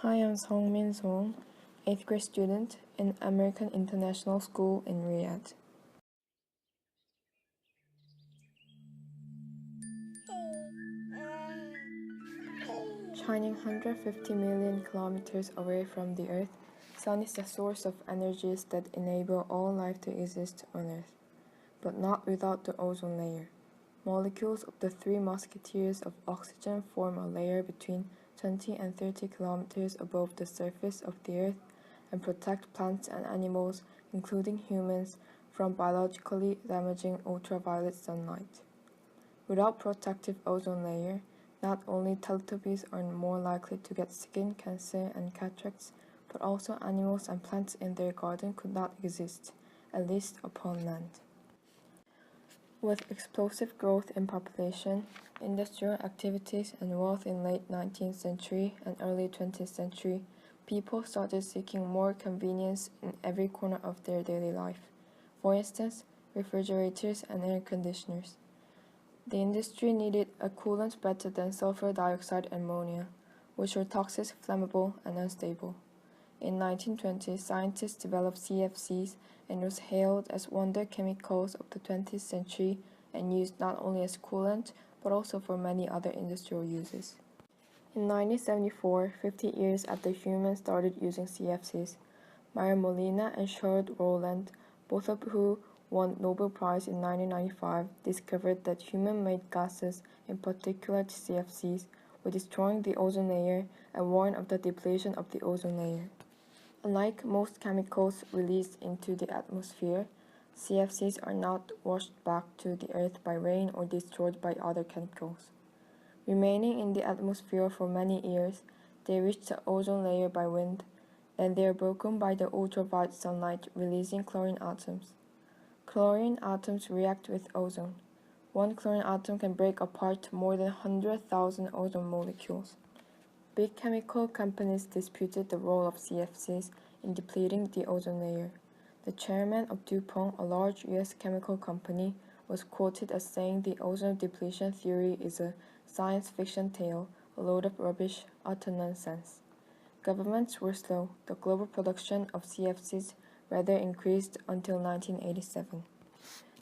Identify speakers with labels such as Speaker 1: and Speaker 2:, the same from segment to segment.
Speaker 1: Hi, I'm Sungmin, 8th grade student in American International School in Riyadh. Shining 150 million kilometers away from the Earth, Sun is the source of energies that enable all life to exist on Earth, but not without the ozone layer. Molecules of the three musketeers of oxygen form a layer between 20 and 30 kilometers above the surface of the Earth and protect plants and animals, including humans, from biologically damaging ultraviolet sunlight. Without protective ozone layer, not only Teletubbies are more likely to get skin cancer and cataracts, but also animals and plants in their garden could not exist, at least upon land. With explosive growth in population, industrial activities, and wealth in late 19th century and early 20th century, people started seeking more convenience in every corner of their daily life. For instance, refrigerators and air conditioners. The industry needed a coolant better than sulfur dioxide and ammonia, which were toxic, flammable, and unstable. In 1920, scientists developed CFCs and was hailed as wonder chemicals of the 20th century and used not only as coolant but also for many other industrial uses. In 1974, 50 years after humans started using CFCs, Mario Molina and Charles Rowland, both of whom won Nobel Prize in 1995, discovered that human-made gases, in particular CFCs, were destroying the ozone layer and warned of the depletion of the ozone layer. Unlike most chemicals released into the atmosphere, CFCs are not washed back to the earth by rain or destroyed by other chemicals. Remaining in the atmosphere for many years, they reach the ozone layer by wind, then they are broken by the ultraviolet sunlight, releasing chlorine atoms. Chlorine atoms react with ozone. One chlorine atom can break apart more than 100,000 ozone molecules. Big chemical companies disputed the role of CFCs in depleting the ozone layer. The chairman of DuPont, a large U.S. chemical company, was quoted as saying the ozone depletion theory is a science fiction tale, a load of rubbish, utter nonsense. Governments were slow. The global production of CFCs rather increased until 1987.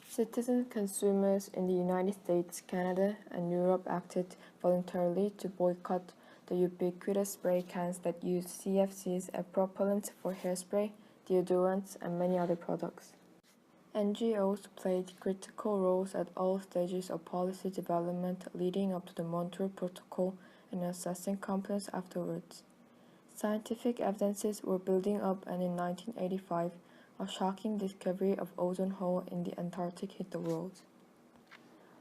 Speaker 1: Citizen consumers in the United States, Canada, and Europe acted voluntarily to boycott the ubiquitous spray cans that used CFCs as propellant for hairspray, deodorants, and many other products. NGOs played critical roles at all stages of policy development leading up to the Montreal Protocol and assessing compliance afterwards. Scientific evidences were building up, and in 1985, a shocking discovery of ozone hole in the Antarctic hit the world.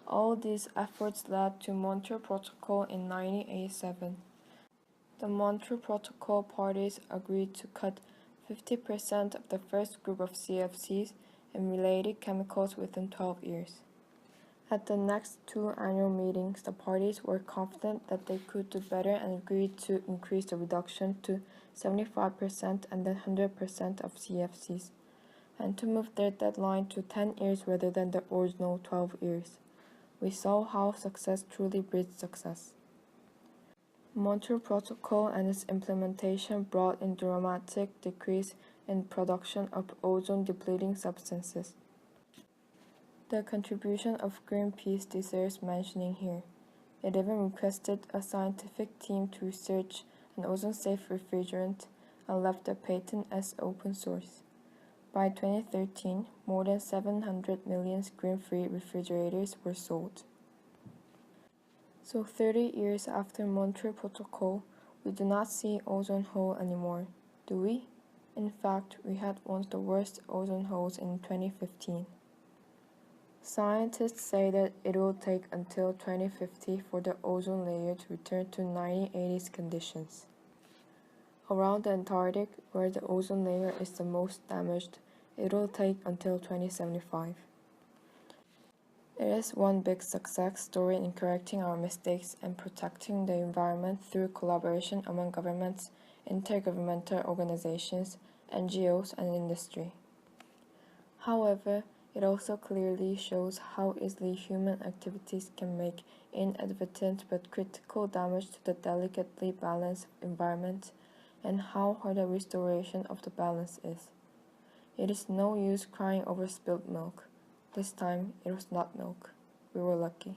Speaker 1: All these efforts led to Montreal Protocol in 1987. The Montreal Protocol parties agreed to cut 50% of the first group of CFCs and related chemicals within 12 years. At the next two annual meetings, the parties were confident that they could do better and agreed to increase the reduction to 75% and then 100% of CFCs, and to move their deadline to 10 years rather than the original 12 years. We saw how success truly breeds success. Montreal Protocol and its implementation brought in dramatic decrease in production of ozone-depleting substances. The contribution of Greenpeace deserves mentioning here. It even requested a scientific team to research an ozone-safe refrigerant and left the patent as open source. By 2013, more than 700 million green-free refrigerators were sold. So 30 years after Montreal Protocol, we do not see ozone hole anymore, do we? In fact, we had one of the worst ozone holes in 2015. Scientists say that it will take until 2050 for the ozone layer to return to 1980s conditions. Around the Antarctic, where the ozone layer is the most damaged, it will take until 2075. It is one big success story in correcting our mistakes and protecting the environment through collaboration among governments, intergovernmental organizations, NGOs, and industry. However, it also clearly shows how easily human activities can make inadvertent but critical damage to the delicately balanced environment and how hard the restoration of the balance is. It is no use crying over spilled milk. This time it was not milk. We were lucky.